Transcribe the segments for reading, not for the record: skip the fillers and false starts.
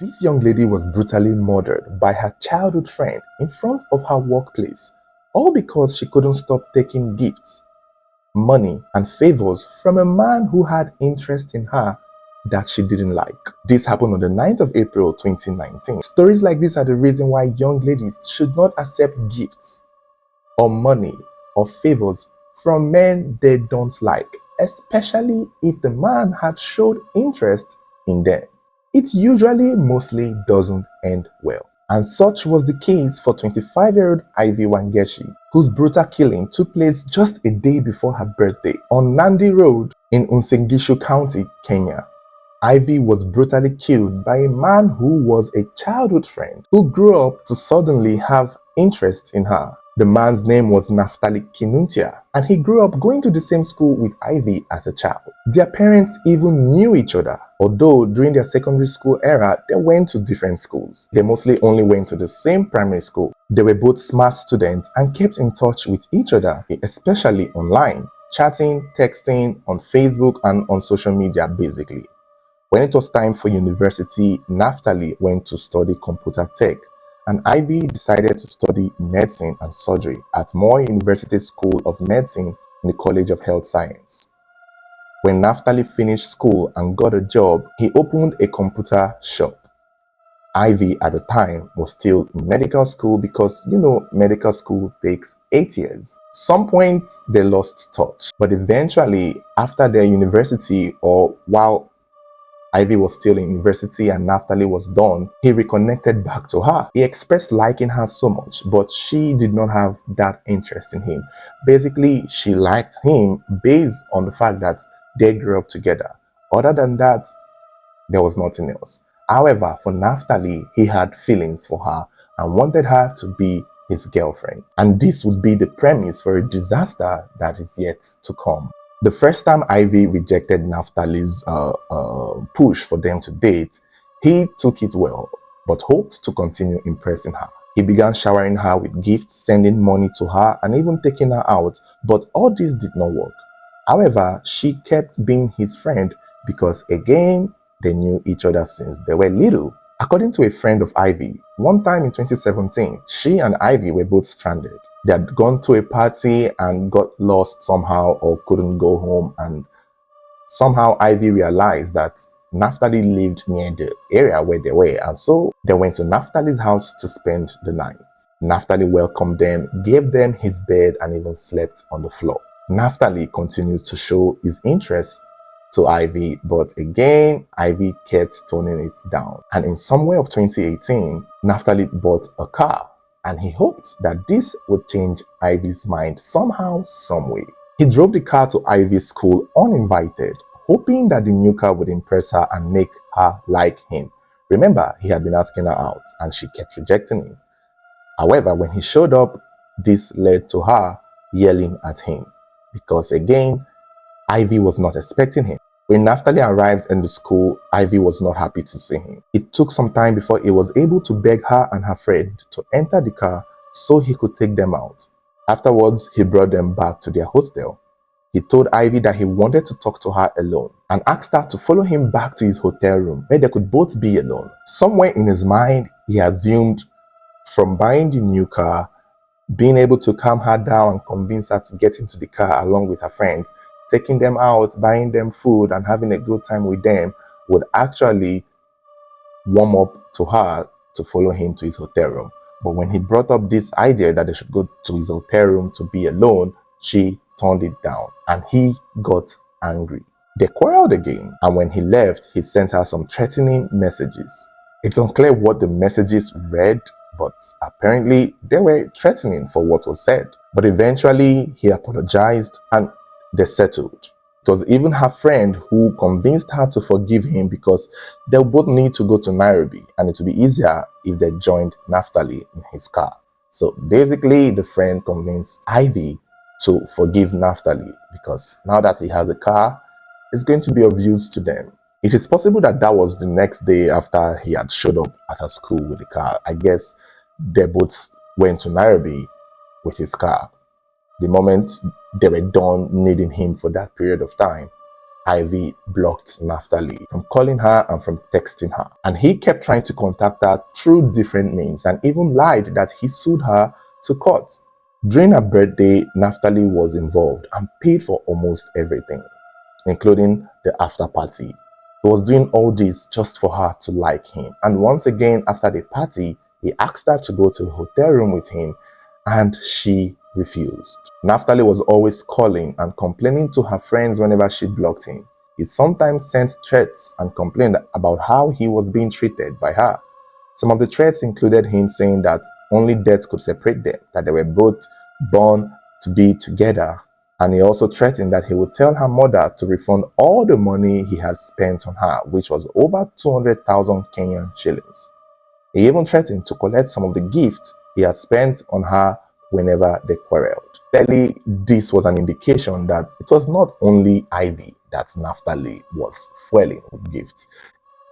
This young lady was brutally murdered by her childhood friend in front of her workplace, all because she couldn't stop taking gifts, money, and favors from a man who had interest in her that she didn't like. This happened on the 9th of April 2019. Stories like this are the reason why young ladies should not accept gifts or money or favors from men they don't like, especially if the man had showed interest in them. It usually mostly doesn't end well. And such was the case for 25-year-old Ivy Wangeshi, whose brutal killing took place just a day before her birthday on Nandi Road in Uasin County, Kenya. Ivy was brutally killed by a man who was a childhood friend who grew up to suddenly have interest in her. The man's name was Naftali Kinuntia, and he grew up going to the same school with Ivy as a child. Their parents even knew each other, although during their secondary school era, they went to different schools. They mostly only went to the same primary school. They were both smart students and kept in touch with each other, especially online, chatting, texting, on Facebook, and on social media basically. When it was time for university, Naftali went to study computer tech, and Ivy decided to study medicine and surgery at Moore University School of Medicine in the College of Health Science. When Naftali finished school and got a job, he opened a computer shop. Ivy at the time was still in medical school because, medical school takes 8 years. Some point they lost touch, but eventually after their university or while Ivy was still in university and Naftali was done, he reconnected back to her. He expressed liking her so much, but she did not have that interest in him. Basically, she liked him based on the fact that they grew up together. Other than that, there was nothing else. However, for Naftali, he had feelings for her and wanted her to be his girlfriend. And this would be the premise for a disaster that is yet to come. The first time Ivy rejected Naftali's push for them to date, he took it well, but hoped to continue impressing her. He began showering her with gifts, sending money to her, and even taking her out, but all this did not work. However, she kept being his friend because, again, they knew each other since they were little. According to a friend of Ivy, one time in 2017, she and Ivy were both stranded. They had gone to a party and got lost somehow or couldn't go home, and somehow Ivy realized that Naftali lived near the area where they were, and so they went to Naftali's house to spend the night. Naftali welcomed them, gave them his bed, and even slept on the floor. Naftali continued to show his interest to Ivy, but again, Ivy kept toning it down. And in somewhere of 2018, Naftali bought a car, and he hoped that this would change Ivy's mind somehow, some way. He drove the car to Ivy's school uninvited, hoping that the new car would impress her and make her like him. Remember, he had been asking her out, and she kept rejecting him. However, when he showed up, this led to her yelling at him, because again, Ivy was not expecting him. When Naftali arrived in the school, Ivy was not happy to see him. It took some time before he was able to beg her and her friend to enter the car so he could take them out. Afterwards, he brought them back to their hostel. He told Ivy that he wanted to talk to her alone and asked her to follow him back to his hotel room where they could both be alone. Somewhere in his mind, he assumed from buying the new car, being able to calm her down and convince her to get into the car along with her friends, taking them out, buying them food, and having a good time with them would actually warm up to her to follow him to his hotel room. But when he brought up this idea that they should go to his hotel room to be alone, she turned it down and he got angry. They quarreled again, and when he left, he sent her some threatening messages. It's unclear what the messages read, but apparently they were threatening for what was said. But eventually he apologized and they settled. It was even her friend who convinced her to forgive him because they both need to go to Nairobi and it would be easier if they joined Naftali in his car. So basically, the friend convinced Ivy to forgive Naftali because now that he has a car, it's going to be of use to them. It is possible that that was the next day after he had showed up at her school with the car. I guess they both went to Nairobi with his car. The moment they were done needing him for that period of time, Ivy blocked Naftali from calling her and from texting her. And he kept trying to contact her through different means and even lied that he sued her to court. During her birthday, Naftali was involved and paid for almost everything, including the after party. He was doing all this just for her to like him. And once again, after the party, he asked her to go to a hotel room with him, and she refused. Naftali was always calling and complaining to her friends whenever she blocked him. He sometimes sent threats and complained about how he was being treated by her. Some of the threats included him saying that only death could separate them, that they were both born to be together. And he also threatened that he would tell her mother to refund all the money he had spent on her, which was over 200,000 Kenyan shillings. He even threatened to collect some of the gifts he had spent on her whenever they quarreled. Clearly, this was an indication that it was not only Ivy that Naftali was fueling with gifts.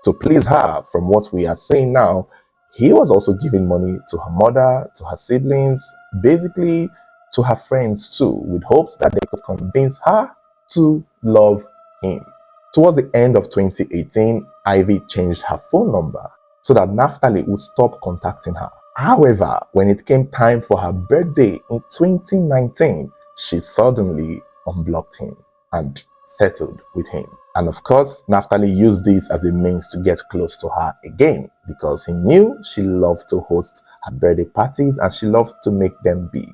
To please her, from what we are saying now, he was also giving money to her mother, to her siblings, basically to her friends too, with hopes that they could convince her to love him. Towards the end of 2018, Ivy changed her phone number so that Naftali would stop contacting her. However, when it came time for her birthday in 2019, she suddenly unblocked him and settled with him. And of course, Naftali used this as a means to get close to her again, because he knew she loved to host her birthday parties and she loved to make them big.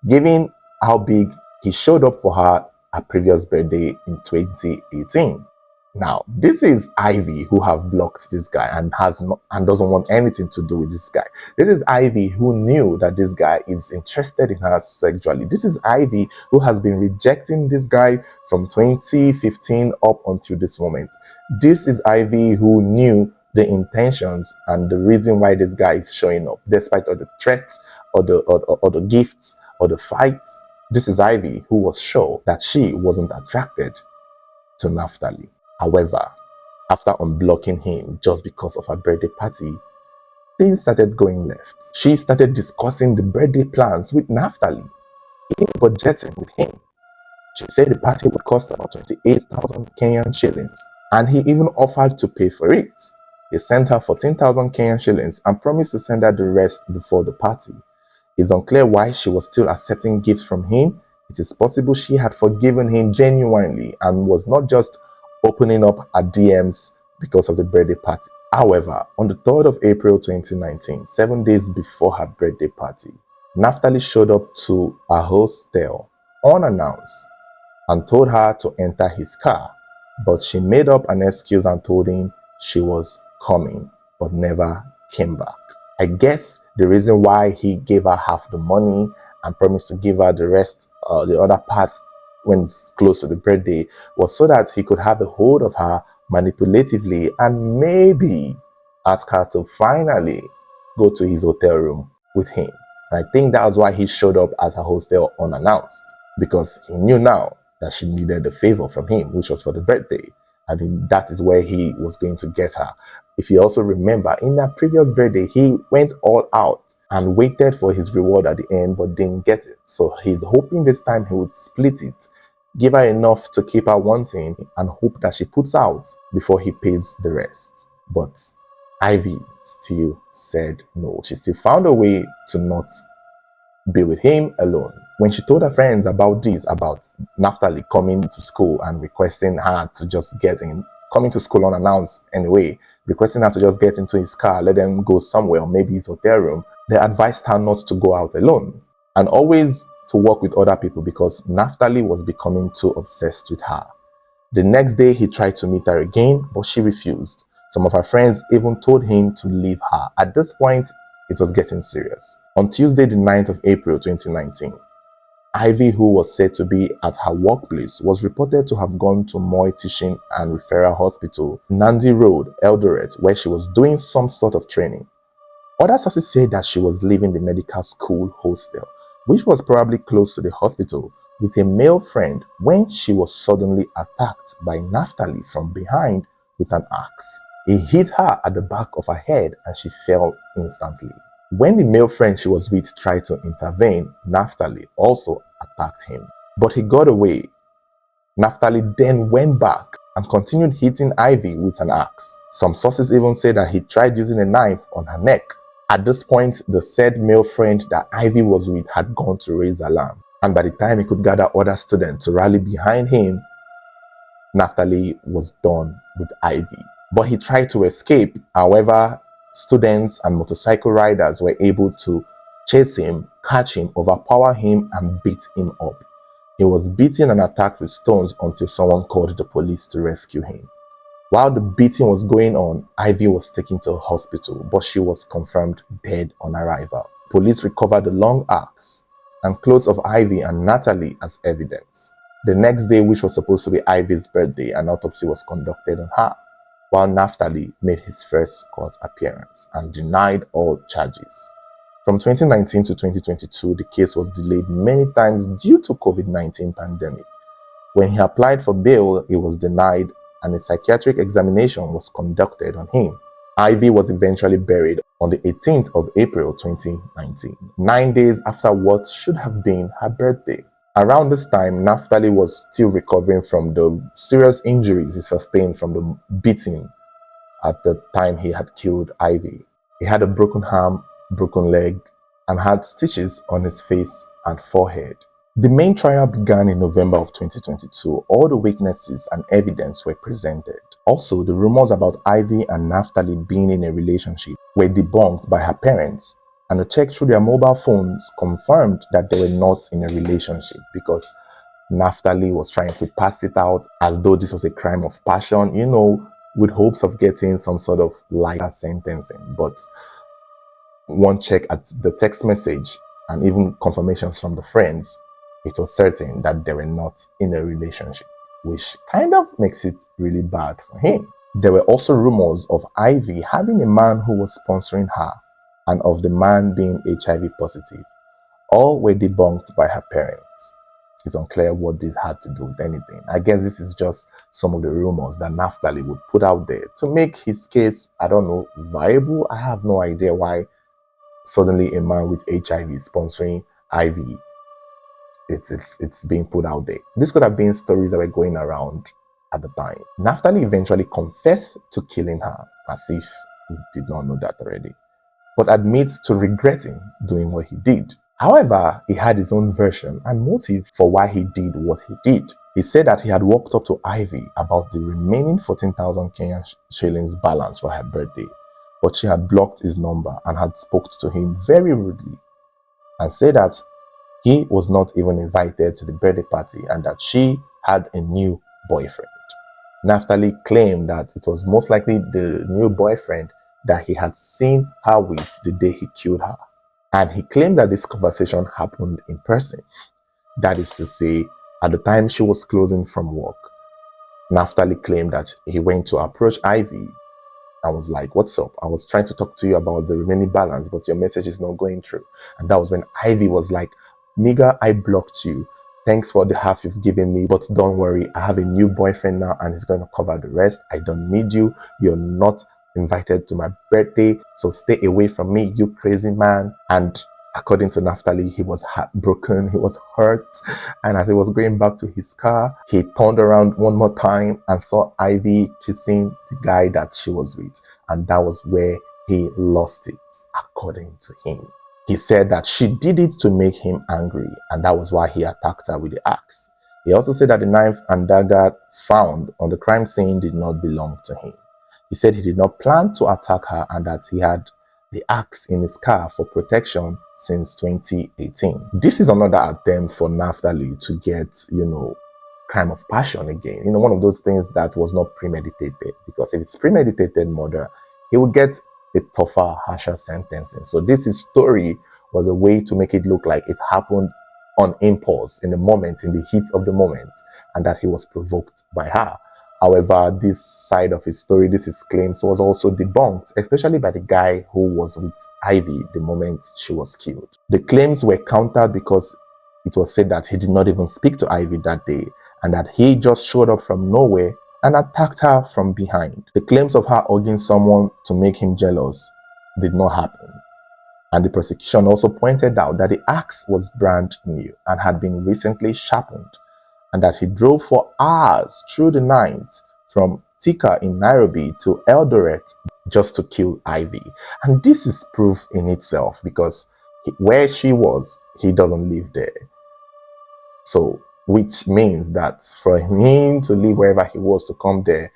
Given how big he showed up for her previous birthday in 2018. Now, this is Ivy who have blocked this guy and doesn't want anything to do with this guy. This is Ivy who knew that this guy is interested in her sexually. This is Ivy who has been rejecting this guy from 2015 up until this moment. This is Ivy who knew the intentions and the reason why this guy is showing up, despite all the threats or the gifts or the fights. This is Ivy who was sure that she wasn't attracted to Naftali. However, after unblocking him just because of her birthday party, things started going left. She started discussing the birthday plans with Naftali, even budgeting with him. She said the party would cost about 28,000 Kenyan shillings, and he even offered to pay for it. He sent her 14,000 Kenyan shillings and promised to send her the rest before the party. It's unclear why she was still accepting gifts from him. It is possible she had forgiven him genuinely and was not just opening up her DMs because of the birthday party. However, on the 3rd of April 2019, 7 days before her birthday party, Naftali showed up to her hostel unannounced and told her to enter his car, but she made up an excuse and told him she was coming, but never came back. I guess the reason why he gave her half the money and promised to give her the rest, the other part when it's close to the birthday, was so that he could have a hold of her manipulatively and maybe ask her to finally go to his hotel room with him. And I think that was why he showed up at her hostel unannounced, because he knew now that she needed a favor from him, which was for the birthday. And that is where he was going to get her. If you also remember, in that previous birthday, he went all out and waited for his reward at the end, but didn't get it. So he's hoping this time he would split it, give her enough to keep her wanting, and hope that she puts out before he pays the rest. But Ivy still said no. She still found a way to not be with him alone. When she told her friends about this, about Naftali coming to school and requesting her to just get in, coming to school unannounced anyway, requesting her to just get into his car, let them go somewhere, maybe his hotel room, they advised her not to go out alone and always to work with other people, because Naftali was becoming too obsessed with her. The next day, he tried to meet her again, but she refused. Some of her friends even told him to leave her. At this point, it was getting serious. On Tuesday, the 9th of April 2019, Ivy, who was said to be at her workplace, was reported to have gone to Moi Teaching and Referral Hospital, Nandi Road, Eldoret, where she was doing some sort of training. Other sources say that she was leaving the medical school hostel, which was probably close to the hospital, with a male friend when she was suddenly attacked by Naftali from behind with an axe. He hit her at the back of her head and she fell instantly. When the male friend she was with tried to intervene, Naftali also attacked him, but he got away. Naftali then went back and continued hitting Ivy with an axe. Some sources even say that he tried using a knife on her neck. At this point, the said male friend that Ivy was with had gone to raise alarm, and by the time he could gather other students to rally behind him, Naftali was done with Ivy. But he tried to escape. However, students and motorcycle riders were able to chase him, catch him, overpower him, and beat him up. He was beaten and attacked with stones until someone called the police to rescue him. While the beating was going on, Ivy was taken to a hospital, but she was confirmed dead on arrival. Police recovered the long axe and clothes of Ivy and Naftali as evidence. The next day, which was supposed to be Ivy's birthday, an autopsy was conducted on her, while Naftali made his first court appearance and denied all charges. From 2019 to 2022, the case was delayed many times due to COVID-19 pandemic. When he applied for bail, he was denied and a psychiatric examination was conducted on him. Ivy was eventually buried on the 18th of April 2019, 9 days after what should have been her birthday. Around this time, Naftali was still recovering from the serious injuries he sustained from the beating at the time he had killed Ivy. He had a broken arm, broken leg, and had stitches on his face and forehead. The main trial began in November of 2022. All the witnesses and evidence were presented. Also, the rumors about Ivy and Naftali being in a relationship were debunked by her parents, and a check through their mobile phones confirmed that they were not in a relationship because Naftali was trying to pass it out as though this was a crime of passion, with hopes of getting some sort of lighter sentencing. But one check at the text message and even confirmations from the friends, it was certain that they were not in a relationship, which kind of makes it really bad for him. There were also rumors of Ivy having a man who was sponsoring her and of the man being HIV positive. All were debunked by her parents. It's unclear what this had to do with anything. I guess this is just some of the rumors that Naftali would put out there to make his case, viable. I have no idea why suddenly a man with HIV sponsoring Ivy, it's being put out there. This could have been stories that were going around at the time. Naftali eventually confessed to killing her, as if he did not know that already, but admits to regretting doing what he did. However, he had his own version and motive for why he did what he did. He said that he had walked up to Ivy about the remaining 14,000 Kenyan shillings balance for her birthday, but she had blocked his number and had spoken to him very rudely and said that he was not even invited to the birthday party and that she had a new boyfriend. Naftali claimed that it was most likely the new boyfriend that he had seen her with the day he killed her. And he claimed that this conversation happened in person. That is to say, at the time she was closing from work, Naftali claimed that he went to approach Ivy and was like, "What's up? I was trying to talk to you about the remaining balance, but your message is not going through." And that was when Ivy was like, "Nigga, I blocked you. Thanks for the half you've given me, but don't worry, I have a new boyfriend now and he's going to cover the rest. I don't need you. You're not invited to my birthday, so stay away from me, you crazy man." And according to Naftali, he was heartbroken, he was hurt, and as he was going back to his car, he turned around one more time and saw Ivy kissing the guy that she was with, and that was where he lost it, according to him. He said that she did it to make him angry, and that was why he attacked her with the axe. He also said that the knife and dagger found on the crime scene did not belong to him. He said he did not plan to attack her and that he had the axe in his car for protection since 2018. This is another attempt for Naftali to get, crime of passion again. One of those things that was not premeditated, because if it's premeditated murder, he would get a tougher, harsher sentencing. So this story was a way to make it look like it happened on impulse, in the moment, in the heat of the moment, and that he was provoked by her. However, this side of his story, his claims, was also debunked, especially by the guy who was with Ivy the moment she was killed. The claims were countered because it was said that he did not even speak to Ivy that day and that he just showed up from nowhere and attacked her from behind. The claims of her hugging someone to make him jealous did not happen. And the prosecution also pointed out that the axe was brand new and had been recently sharpened, and that he drove for hours through the night from Thika in Nairobi to Eldoret just to kill Ivy. And this is proof in itself because where she was, he doesn't live there. So, which means that for him to leave wherever he was to come there,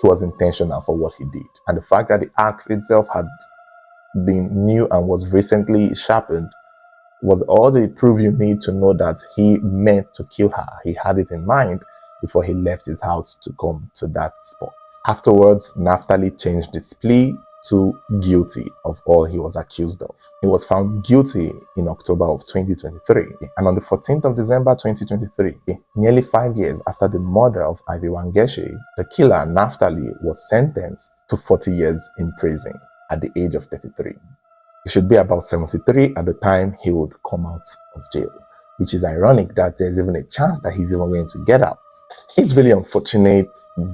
he was intentional for what he did. And the fact that the axe itself had been new and was recently sharpened was all the proof you need to know that he meant to kill her. He had it in mind before he left his house to come to that spot. Afterwards, Naftali changed his plea to guilty of all he was accused of. He was found guilty in October of 2023, and on the 14th of December 2023, nearly 5 years after the murder of Ivy Wangeshi, the killer Naftali was sentenced to 40 years in prison at the age of 33. He should be about 73 at the time he would come out of jail, which is ironic that there's even a chance that he's even going to get out. It's really unfortunate.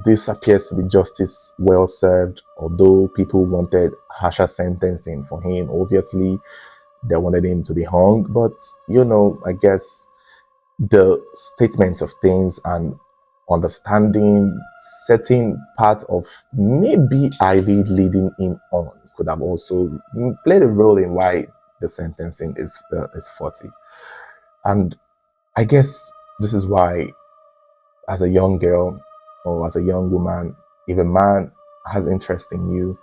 This appears to be justice well served, although people wanted harsher sentencing for him. Obviously, they wanted him to be hung, but I guess the statements of things and understanding certain part of maybe Ivy leading him on could have also played a role in why the sentencing is 40. And I guess this is why, as a young girl or as a young woman, if a man has interest in you,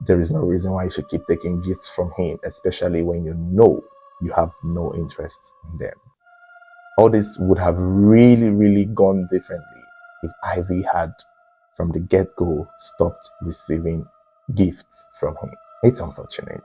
there is no reason why you should keep taking gifts from him, especially when you know you have no interest in them. All this would have really, really gone differently if Ivy had, from the get-go, stopped receiving gifts from him. It's unfortunate.